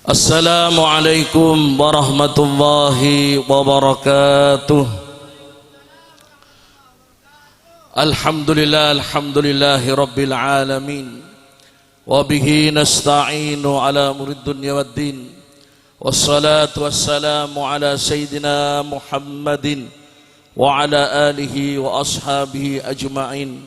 Assalamualaikum warahmatullahi wabarakatuh. Alhamdulillahi rabbil alamin. Wabihi nasta'inu ala murid dunya waddin. Wassalatu wassalamu ala sayyidina Muhammadin wa ala alihi wa ashabihi ajma'in.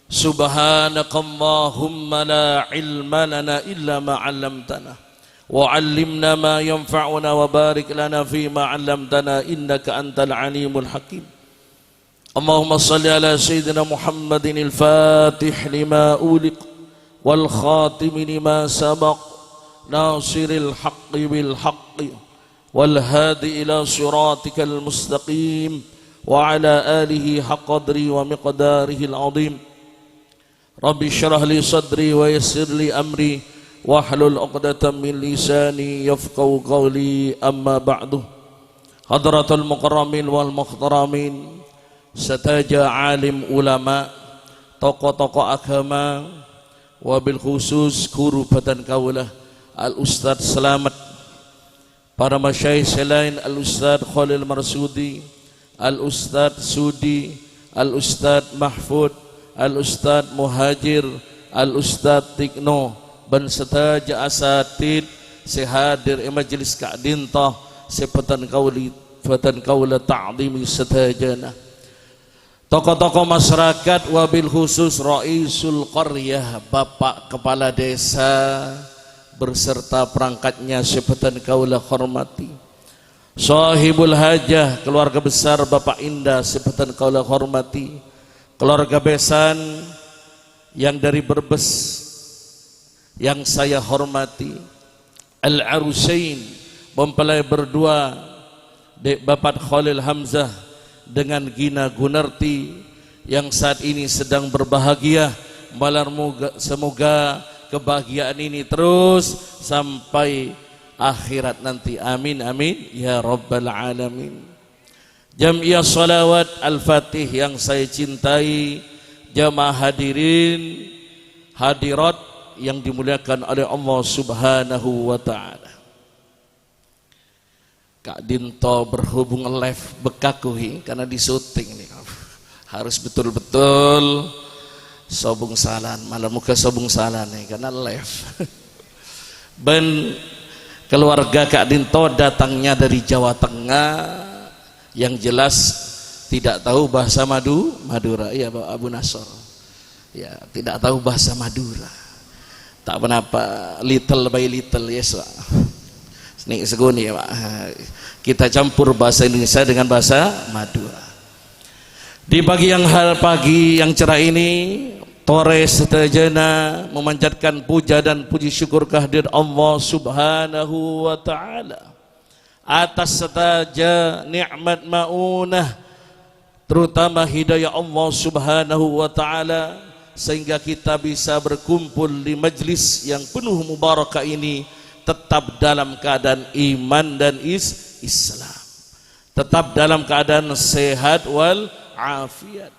Subhanakallahumma la ilma lana illa ma 'allamtana. وعلمنا ما ينفعنا وبارك لنا فيما علمتنا إنك أنت العليم الحكيم. اللهم صل على سيدنا محمد الفاتح لما أولق والخاتم لما سبق ناصر الحق بالحق والهادي إلى صراطك المستقيم وعلى آله حق قدري ومقداره العظيم. رب اشرح لي صدري ويسر لي أمري wahlul 'uqdatam min lisani yafqahu qawli, amma ba'du. Hadratul mukarramin wal muhtaramin, sataja alim ulama, tokoh-tokoh agama, wabil khusus guru badan kaulah al Ustadz Selamat, para masyayikh selain al Ustadz Khalil Marsudi, al Ustadz Sudi, al Ustadz Mahfud, al Ustadz Muhajir, al Ustadz Tikno, ban setaja asatid sehadir majlis ka'dintah sebatan kaula ta'zimi setajana, tokoh-tokoh masyarakat, wabil khusus raisul qaryah, bapak kepala desa berserta perangkatnya sebatan kaula hormati, sahibul hajah, keluarga besar Bapak Indah sebatan kaula hormati, keluarga besan yang dari Brebes yang saya hormati, Al-Arusain, mempelai berdua Bapak Khalil Hamzah dengan Gina Gunarti yang saat ini sedang berbahagia. Semoga kebahagiaan ini terus sampai akhirat nanti, amin amin ya rabbal alamin. Jamiah salawat Al-Fatih yang saya cintai, jamaah hadirin hadirat yang dimuliakan oleh Allah Subhanahu wa ta'ala. Kak Dinto berhubung live bekakuhi karena di syuting nih, harus betul-betul sobung salan, malah muka sobung salan nih karena live. Ben keluarga Kak Dinto datangnya dari Jawa Tengah, yang jelas tidak tahu bahasa Madura, ya Pak Abu Nasor, ya tidak tahu bahasa Madura. Tak apa-apa, little by little, yes Pak. Ini seguni ya Pak. Kita campur bahasa Indonesia dengan bahasa Madura. Di pagi yang cerah ini, Torres setajana memanjatkan puja dan puji syukur kehadirat Allah Subhanahu wa ta'ala atas setaja nikmat maunah, terutama hidayah Allah Subhanahu wa ta'ala, sehingga kita bisa berkumpul di majlis yang penuh mubarakah ini tetap dalam keadaan iman dan Islam, tetap dalam keadaan sehat wal afiat.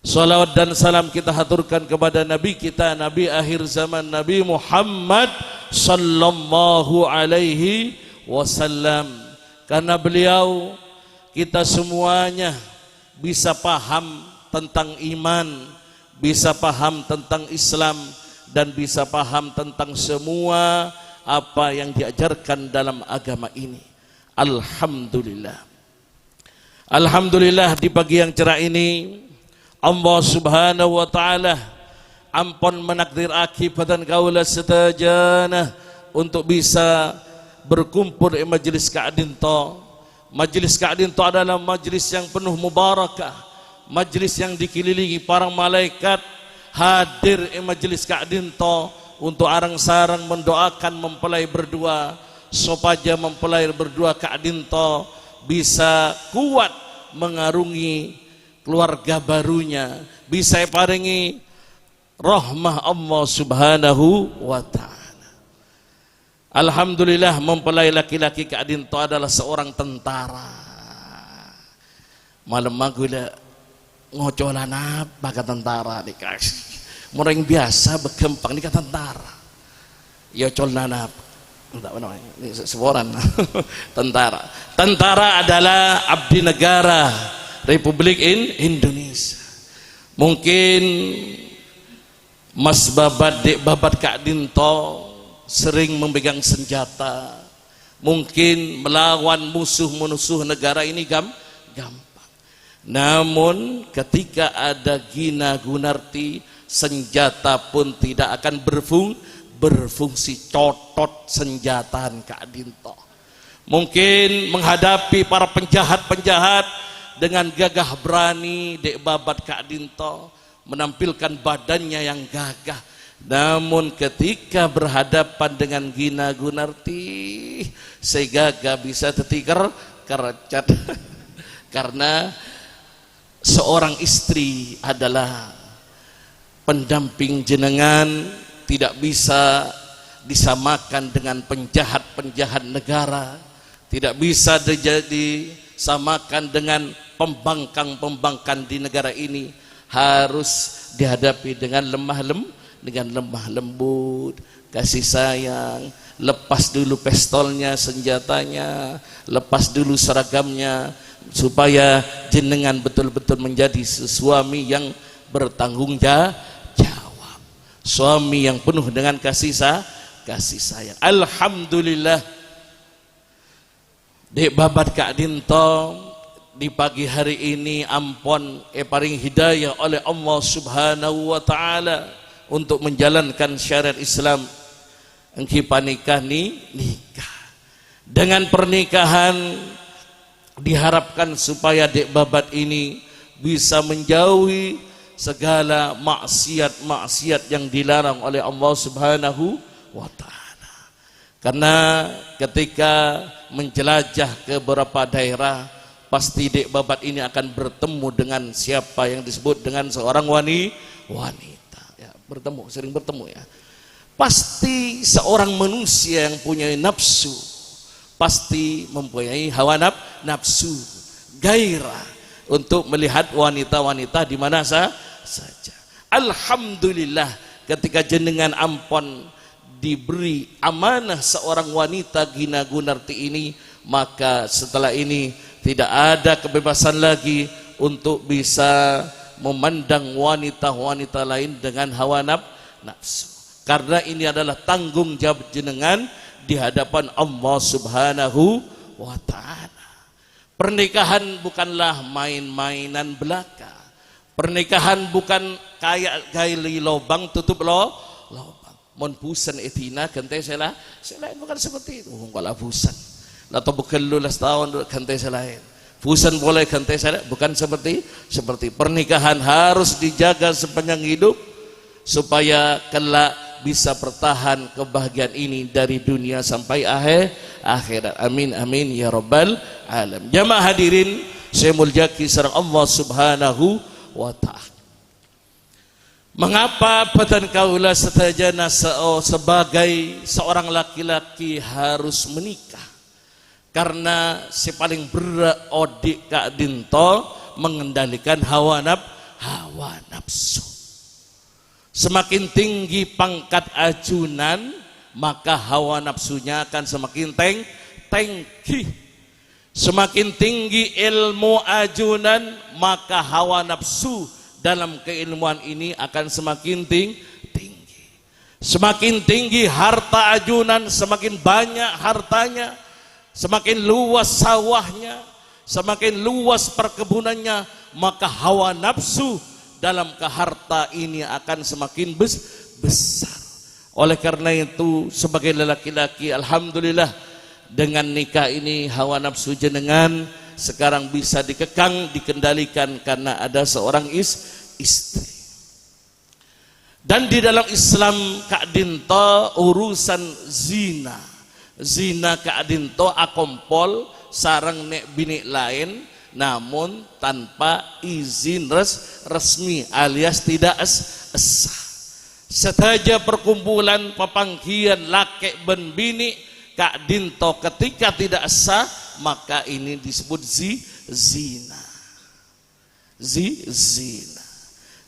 Salawat dan salam kita haturkan kepada Nabi kita, Nabi akhir zaman, Nabi Muhammad sallallahu alaihi wasallam, karena beliau kita semuanya bisa paham tentang iman, bisa paham tentang Islam, dan bisa paham tentang semua apa yang diajarkan dalam agama ini. Alhamdulillah. Alhamdulillah, di pagi yang cerah ini Allah Subhanahu wa ta'ala ampun menakdir akibatan kaula setajana untuk bisa berkumpul di majlis Ka'dinto. Majlis Ka'dinto adalah majlis yang penuh mubarakah, majlis yang dikelilingi para malaikat. Hadir di majlis Ka'dinto untuk arang-sarang mendoakan mempelai berdua, supaya mempelai berdua Ka'dinto bisa kuat mengarungi keluarga barunya, bisa paringi rahmah Allah Subhanahu wa ta'ala. Alhamdulillah, mempelai laki-laki Ka'dinto adalah seorang tentara. Malam magula ngocolan apa ke tentara dikasih, orang biasa berkembang di tentara ya colnana Enggak, apa namanya? Ini seboran. Tentara adalah abdi negara Republik Indonesia. Mungkin Mas Babat, Dek Babat Kak Dinto sering memegang senjata, mungkin melawan musuh-musuh negara ini gampang. Namun ketika ada Gina Gunarti, senjata pun tidak akan berfungsi, cotot senjataan Kak Dinto. Mungkin menghadapi para penjahat-penjahat dengan gagah berani, Dek Babat Kak Dinto menampilkan badannya yang gagah. Namun ketika berhadapan dengan Gina Gunarti, segagah bisa tetikar kerecat. Karena seorang istri adalah pendamping jenengan, tidak bisa disamakan dengan penjahat-penjahat negara, tidak bisa disamakan dengan pembangkang-pembangkang di negara ini, harus dihadapi dengan lemah lembut, kasih sayang. Lepas dulu pistolnya, senjatanya, lepas dulu seragamnya, supaya jenengan betul-betul menjadi suami yang bertanggung jawab, suami yang penuh dengan kasih sayang. Alhamdulillah, Dek Babat Kak Dinto di pagi hari ini ampun paring hidayah oleh Allah Subhanahu wa taala untuk menjalankan syariat Islam. Engki panikah nikah. Dengan pernikahan diharapkan supaya Dek Babat ini bisa menjauhi segala maksiat-maksiat yang dilarang oleh Allah Subhanahu wa taala. Karena ketika menjelajah ke beberapa daerah, pasti Dek Babat ini akan bertemu dengan siapa yang disebut dengan seorang wanita. Ya, sering bertemu ya. Pasti seorang manusia yang punya nafsu, pasti mempunyai hawa nafsu, gairah untuk melihat wanita-wanita di mana saja. Alhamdulillah, ketika jenengan ampun diberi amanah seorang wanita Gina Gunarti ini, maka setelah ini tidak ada kebebasan lagi untuk bisa memandang wanita-wanita lain dengan hawa nafsu. Karena ini adalah tanggung jawab jenengan di hadapan Allah Subhanahu wa taala. Pernikahan bukanlah main-mainan belaka. Pernikahan bukan kayak gali lobang tutup lobang. Mon busan etina kente selain bukan seperti itu. Kalau busan atau bukan lulas tahun kente selain. Busan boleh kente selain bukan seperti pernikahan harus dijaga sepanjang hidup supaya kelak bisa bertahan kebahagiaan ini dari dunia sampai akhirat. Amin amin ya rabbal alamin. Jamaah hadirin saya mulyaki sareng Allah Subhanahu wa taala. Mengapa patan kaula setajana sebagai seorang laki-laki harus menikah? Karena si paling berat Odik Kak Dinto mengendalikan hawa nafsu. Semakin tinggi pangkat ajunan, maka hawa nafsunya akan semakin tinggi. Semakin tinggi ilmu ajunan, maka hawa nafsu dalam keilmuan ini akan semakin tinggi. Semakin tinggi harta ajunan, semakin banyak hartanya, semakin luas sawahnya, semakin luas perkebunannya, maka hawa nafsu dalam keharta ini akan semakin besar. Oleh karena itu sebagai lelaki-laki, alhamdulillah dengan nikah ini hawa nafsu jenengan sekarang bisa dikekang, dikendalikan karena ada seorang istri. Dan di dalam Islam Kak Dinto urusan zina Kak Dinto akompol sarang nek bini lain, namun tanpa izin resmi alias tidak sah. Setaja perkumpulan pepanggian laki ben bini Kak Dinto ketika tidak sah, maka ini disebut zina.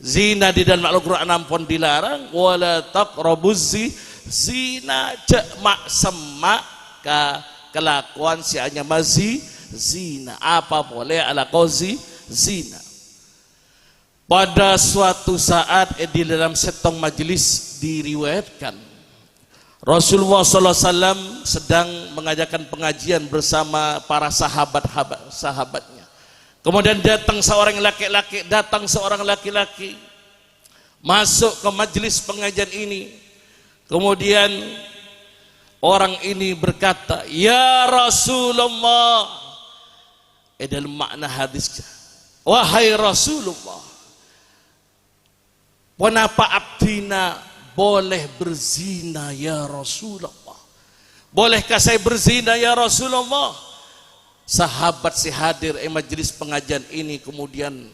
Zina di dalam Al-Qur'an ampun dilarang, wala taqrabuz zina cek mak semak kelakuan si hanya masih zina. Apa boleh ala kozi zina. Pada suatu saat di dalam setong majelis diriwayatkan Rasulullah SAW sedang mengajarkan pengajian bersama para sahabatnya. Kemudian datang seorang laki-laki masuk ke majelis pengajian ini. Kemudian orang ini berkata, "Ya Rasulullah." Dalam makna hadis, wahai Rasulullah, kenapa abdina boleh berzina ya Rasulullah? Bolehkah saya berzina ya Rasulullah? Sahabat si hadir majelis pengajian ini kemudian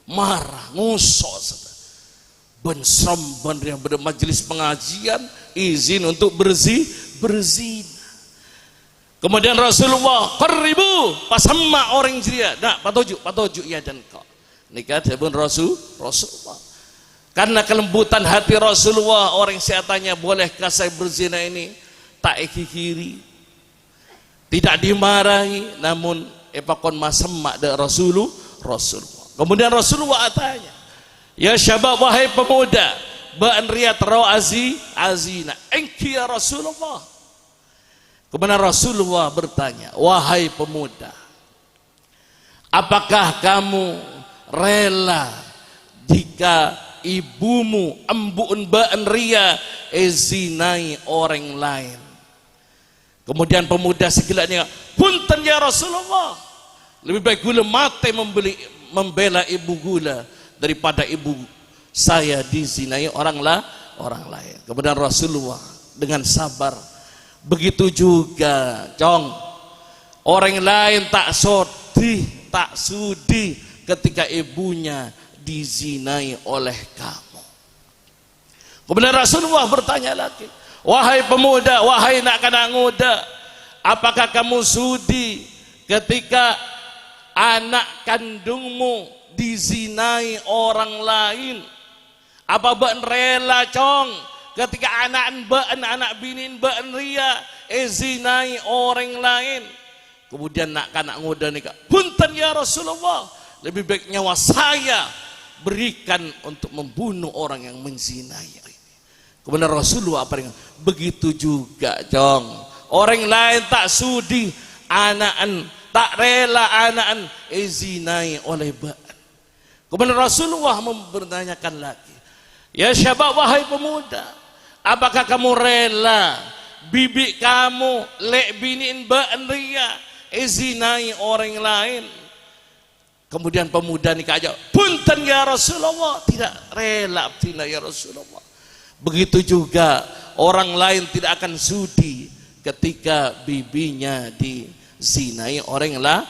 marah, ngusok. Bensam yang bermajelis pengajian izin untuk berzina. Kemudian Rasulullah qaribu pasamma orang jiria. Nah, patoju ya dan kau. Nikah pun Rasulullah. Karena kelembutan hati Rasulullah, orang saya tanya, bolehkah saya berzina ini? Tak kiri, tidak dimarahi, namun epakon masamma da Rasulullah. Kemudian Rasulullah tanya, ya syabab, wahai pemuda, ba'an riyat ra'azi azina engki ya Rasulullah. Kemudian Rasulullah bertanya, wahai pemuda, apakah kamu rela jika ibumu embuun ba'an riya zinai orang lain? Kemudian pemuda segelanya, punten ya Rasulullah, lebih baik gula mati membela ibu gula daripada ibu saya dizinai orang lain. Kemudian Rasulullah dengan sabar, begitu juga orang lain tak sudi ketika ibunya dizinai oleh kamu. Kemudian Rasulullah bertanya lagi, wahai pemuda, wahai nak kanak muda, apakah kamu sudi ketika anak kandungmu dizinai orang lain? Apa ben rela ketika anak binin ben ria zinai orang lain? Kemudian nak kanak muda nikah, punten ya Rasulullah, lebih baik nyawa saya berikan untuk membunuh orang yang menzinai ini. Kemudian Rasulullah begitu juga orang lain tak sudi tak rela anak zinai oleh ba'an. Kemudian Rasulullah mempertanyakan lagi, ya syabab, wahai pemuda, apakah kamu rela bibi kamu lek biniin ba'an ria zinai orang lain? Kemudian pemuda nikah aja, punten ya Rasulullah, tidak rela abdina ya Rasulullah. Begitu juga orang lain tidak akan sudi ketika bibinya dizinai orang lain.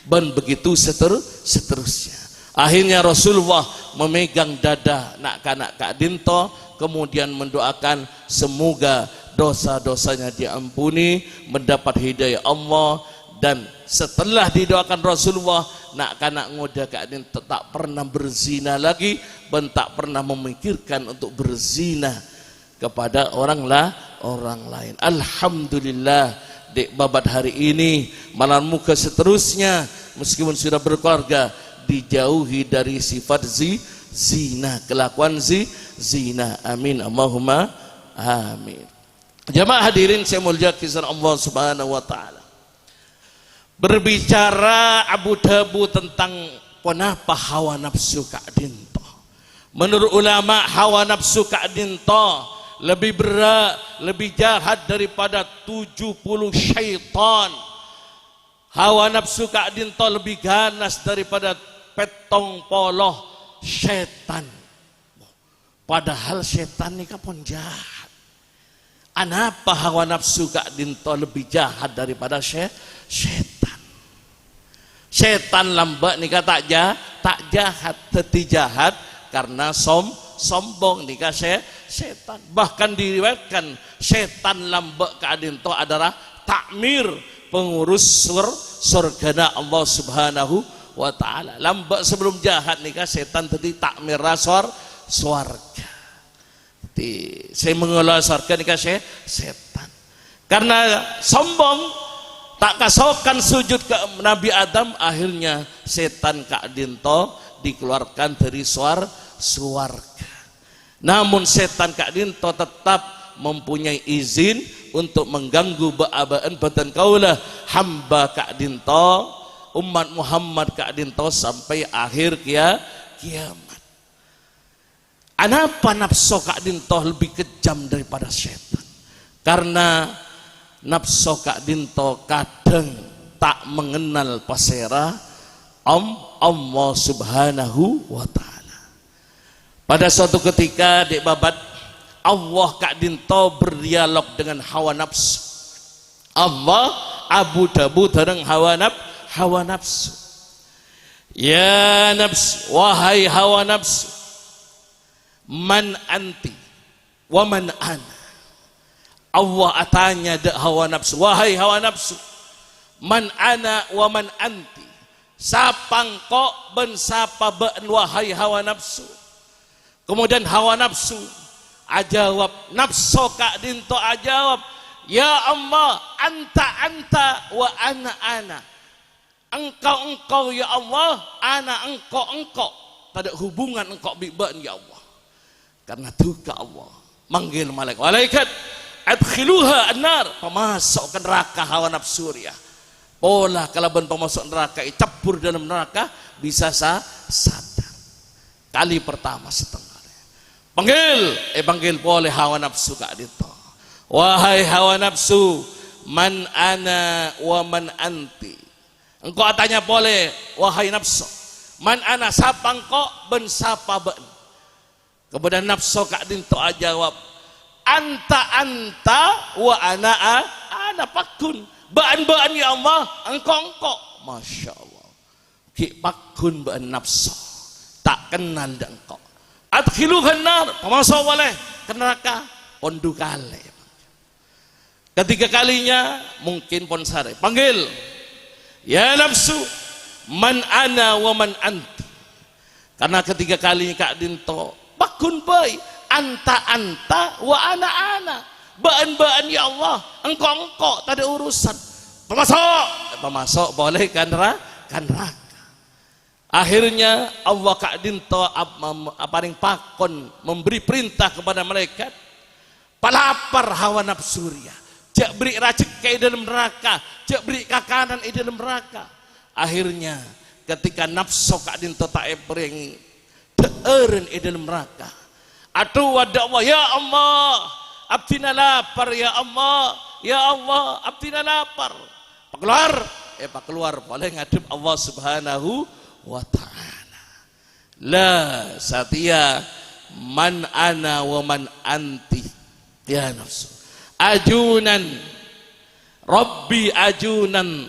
Dan begitu seterusnya. Akhirnya Rasulullah memegang dada nak kanak Kak Dinto, kemudian mendoakan semoga dosa-dosanya diampuni, mendapat hidayah Allah. Dan setelah didoakan Rasulullah, nak kanak muda Kak Dinto tak pernah berzina lagi, dan tak pernah memikirkan untuk berzina kepada orang lain. Alhamdulillah, di babat hari ini malam muka seterusnya, meskipun sudah berkeluarga, dijauhi dari sifat zina, kelakuan zina. Amin, Allahumma amin. Jamaah hadirin saya muliakan Allah Subhanahu wa taala. Berbicara Abu Dhabu tentang kenapa hawa nafsu Kak Dinto. Menurut ulama, hawa nafsu Kak Dinto lebih berat, lebih jahat daripada 70 syaitan. Hawa nafsu Kak Dinto lebih ganas daripada petong poloh setan. Padahal setan ini pun jahat. Kenapa hawa nafsu Kak Dinto lebih jahat daripada setan? Setan lambat nikah tak jahat, tetapi jahat karena sombong nikah setan. Bahkan diriwayatkan setan lambat Kak Dinto adalah takmir, pengurus surga Allah Subhanahu wa taala. Lambat sebelum jahat nikah setan tadi takmir surga. Saya mengelola surga dikasih setan. Karena sombong, tak kasokan sujud ke Nabi Adam, akhirnya setan Kak Dinto dikeluarkan dari suarga. Namun setan Kak Dinto tetap mempunyai izin untuk mengganggu ba'abaan batan kaulah hamba Kak Dinto, umat Muhammad Kak Dinto sampai akhir kiamat. Kenapa nafsu Kak Dinto lebih kejam daripada setan? Karena nafsu Kak Dinto kadang tak mengenal pasera Allah subhanahu wa ta'ala. Pada suatu ketika Dek Babat, Allah Kak Dinto berdialog dengan hawa nafsu. Allah abu-dabu dengan hawa nafsu. Ya nafsu, wahai hawa nafsu, man anti wa man ana. Allah tanya de hawa nafsu, wahai hawa nafsu, man ana wa man anti. Sapang kok ben sapa ben wahai hawa nafsu. Kemudian hawa nafsu ajawab, nafsu Kak Dinto ajawab, ya Allah, anta wa ana. Engkau ya Allah, ana engkau. Tak ada hubungan engkau biban ya Allah. Karena duka Allah manggil malaikat, adkhiluha an-nar, pemasok ke neraka hawa nafsu ya. Pola kalau ben pemasok neraka cabur dalam neraka bisa sadar. Kali pertama setengah. Panggil boleh hawa nafsu Kak Dinto. Wahai hawa nafsu, man ana wa man anti. Engkau tanya boleh, wahai nafsu, man ana, sapa engkau ben sapa ben. Kemudian nafsu Kak Dinto jawab, anta wa ana pakun. Baan ya Allah, engkau. Masya Allah. Ki pakun baan nafsu, tak kenal dan engkau. Adkhiluhan nar, pemasok boleh ke neraka pondukale. Ketiga kalinya mungkin ponsare. Panggil, ya nafsu, man ana wa man anti. Karena ketiga kalinya Kak Dinto bakun boy, anta wa ana. Baan ya Allah, engkau tak ada urusan. Pemasok boleh kan neraka. Akhirnya Allah Kak Dinto paling pakon memberi perintah kepada malaikat, palapar hawa nafsuria, jak beri rezeki dalam neraka, jak beri kakanan di dalam neraka. Akhirnya ketika nafsu Kak Dinto tak eprengi teeren di dalam neraka, atuh wada Allah, ya Allah abdina lapar, ya Allah abdina lapar. Keluar boleh ngadep Allah subhanahu wa ta'ala. La satya man ana wa man anti ya nafsu. Ajunan Rabbi, ajunan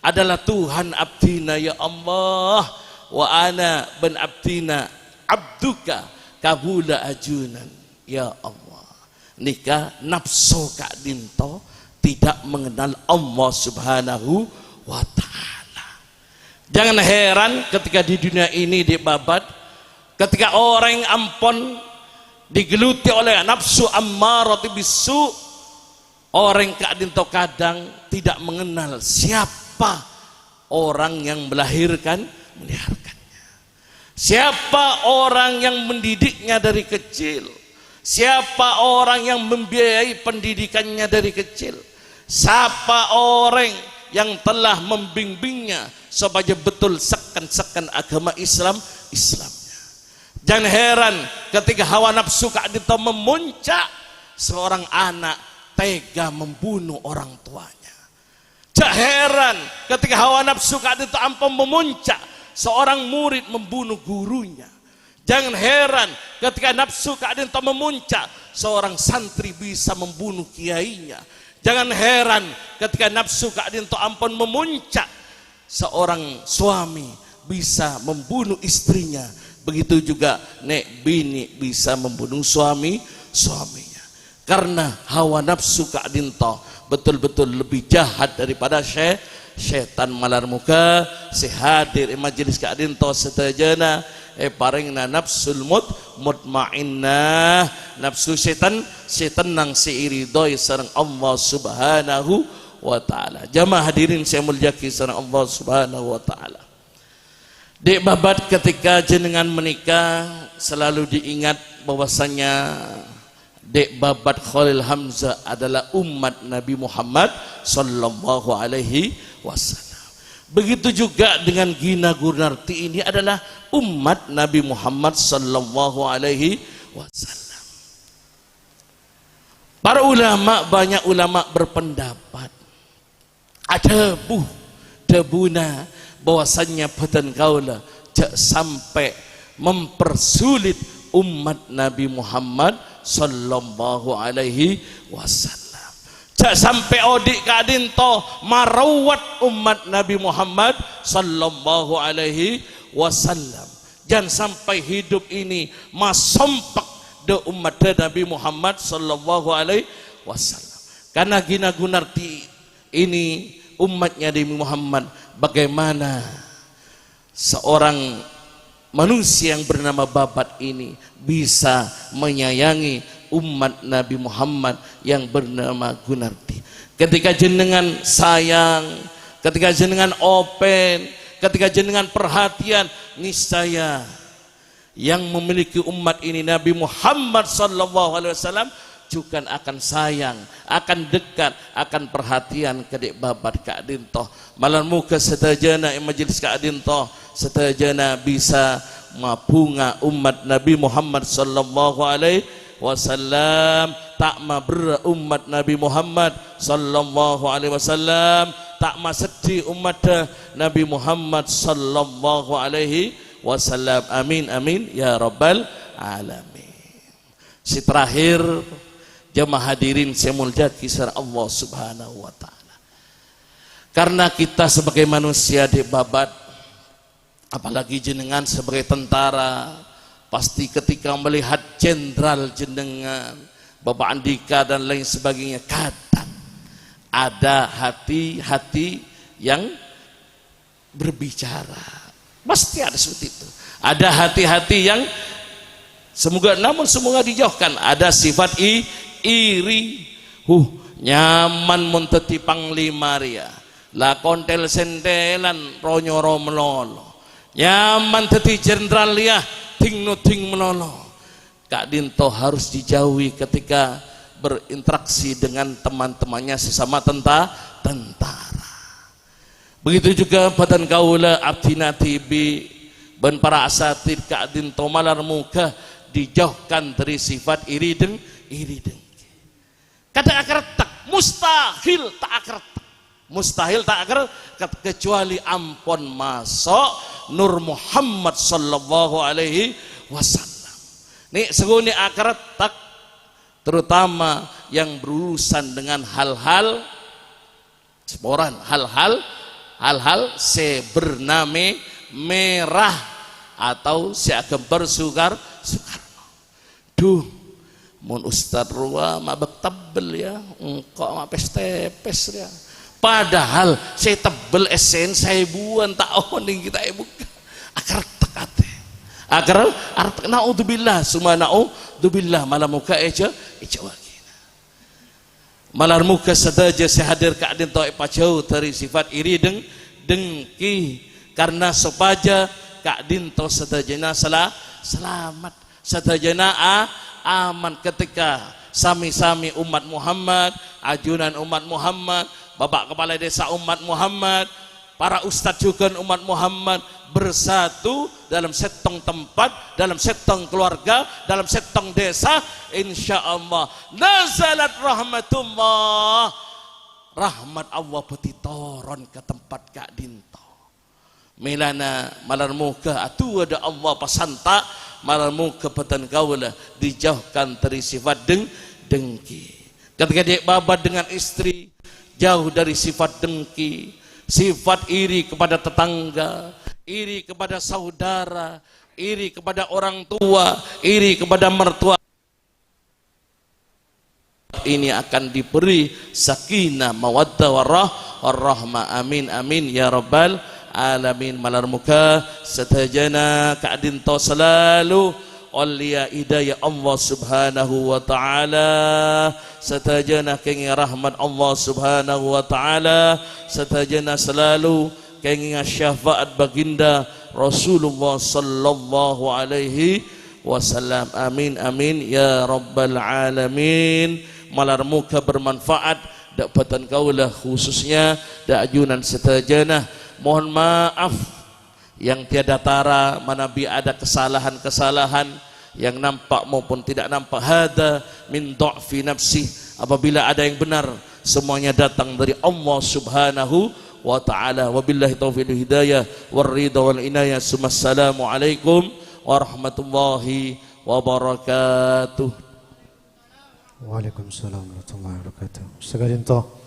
adalah Tuhan abdina ya Allah, wa ana ben abdina abduka kabula ajunan ya Allah. Nikah nafsu Kak Dinto tidak mengenal Allah subhanahu wa ta'ala. Jangan heran ketika di dunia ini dibabat, ketika orang yang ampun digeluti oleh nafsu ammarati bisu, orang Kak Dinto kadang tidak mengenal siapa orang yang meliharkannya, siapa orang yang mendidiknya dari kecil, siapa orang yang membiayai pendidikannya dari kecil, siapa orang yang telah membimbingnya supaya betul sekan agama Islamnya. Jangan heran ketika hawa nafsu Kak Dinto memuncak, seorang anak tega membunuh orang tuanya. Jangan heran ketika hawa nafsu Kak Dinto ampun memuncak, seorang murid membunuh gurunya. Jangan heran ketika nafsu Kak Dinto memuncak, seorang santri bisa membunuh kiainya. Jangan heran ketika nafsu Kak Dinto ampun memuncak, seorang suami bisa membunuh istrinya. Begitu juga nek bini bisa membunuh suaminya. Karena hawa nafsu Kak Dinto betul-betul lebih jahat daripada setan malar muka. Sehadir majelis Kak Dinto setajana paringna nafsul mutmainnah, nafsu setan nang siiridoi sareng Allah Subhanahu wa taala. Jamaah hadirin saya mulyaki sareng Allah Subhanahu wa taala. Dek babat ketika jenengan menikah selalu diingat bahwasanya dek babat Khalil Hamzah adalah umat Nabi Muhammad sallallahu alaihi wasallam. Begitu juga dengan Gina Gunarti, ini adalah umat Nabi Muhammad sallallahu alaihi wasallam. Para ulama, banyak ulama berpendapat ada debuna bahwasannya badan kaula jak sampai mempersulit umat Nabi Muhammad sallallahu alaihi wasallam. Jak sampai odik kadin to marawat umat Nabi Muhammad sallallahu alaihi wasallam. Jangan sampai hidup ini masompak de umat Nabi Muhammad sallallahu alaihi wasallam. Karena Gina Gunarti ini umatnya Nabi Muhammad, bagaimana seorang manusia yang bernama babat ini bisa menyayangi umat Nabi Muhammad yang bernama Gunarti. Ketika jenengan sayang, ketika jenengan open, ketika jenengan perhatian, niscaya yang memiliki umat ini Nabi Muhammad sallallahu alaihi wasallam juga akan sayang, akan dekat, akan perhatian kedek babat Kak Dintoh. Malam muka setajana majelis Kak Dintoh, setajana bisa mapunga umat Nabi Muhammad sallallahu alaihi wasallam, tak maber umat Nabi Muhammad sallallahu alaihi wasallam, tak sedih umat Nabi Muhammad sallallahu alaihi wasallam. Amin amin ya rabbal alamin. Si terakhir jamaah hadirin saya mulyaki sareng Allah Subhanahu wa taala. Karena kita sebagai manusia di babat, apalagi jenengan sebagai tentara, pasti ketika melihat jenderal jenengan, Bapak Andika dan lain sebagainya, kadang ada hati-hati yang berbicara. Pasti ada seperti itu. Ada hati-hati yang semoga dijauhkan. Ada sifat iri, nyaman munteti panglima ria, la kontel sendelan ronyoro melolo, nyaman teti jenderal ya ting melolo. Kak Dinto harus dijauhi ketika berinteraksi dengan teman-temannya sesama tentara. Begitu juga badan kaula abdina tibi dan para asatid Kak Dinto malar muka dijauhkan dari sifat iri dengki. Kata akar tak mustahil tak akar kecuali ampun masuk Nur Muhammad sallallahu alaihi wasallam. Nih seguni akar tak, terutama yang berurusan dengan hal-hal seporan, hal-hal sebername merah atau seagembar Soekarno. Duh, mun Ustadz Rua mabek tebel ya, engkau mah pes ya. Padahal saya tebel esen saya buan tak oning kita buka. Akar tekate. Akar naudzubillah summa naudzubillah malam muka eja wagina. Malar muka sedaja saya hadir Kak Dinto jauh dari sifat iri dengki, karena sepaja Kak Dinto sedajana selamat, sedajana aman ketika sami-sami umat Muhammad, ajunan umat Muhammad, Bapak Kepala Desa umat Muhammad, para ustadz juga umat Muhammad bersatu dalam setong tempat, dalam setong keluarga, dalam setong desa, insya Allah nazalat rahmatullah, rahmat Allah petitoron ke tempat Kak Dinto. Melana malar muka atu ada Allah pasanta malar muka petan kaulah dijauhkan dari sifat dengki. Ketika dia babat dengan istri, jauh dari sifat dengki, sifat iri kepada tetangga, iri kepada saudara, iri kepada orang tua, iri kepada mertua. Ini akan diberi sakinah mawaddah warahmah. Amin amin ya rabbal alamin. Malar muka setajana kadin to selalu Aulia hidayah Allah subhanahu wa ta'ala, setajana kengi rahmat Allah subhanahu wa ta'ala, setajana selalu kengi syafaat baginda Rasulullah sallallahu alaihi wasallam. Amin amin ya rabbal alamin. Malar muka bermanfaat dapatan kaulah khususnya da'ajunan setajana. Mohon maaf yang tiada tara, manabi ada kesalahan-kesalahan yang nampak maupun tidak nampak. Hada min dha'fi nafsi, apabila ada yang benar semuanya datang dari Allah subhanahu wa ta'ala. Wabillahi taufiq hidayah wal ridha wal inayah. Assalamu alaikum warahmatullahi wabarakatuh. Waalaikumsalam warahmatullahi wabarakatuh. Ustaz Gadinto.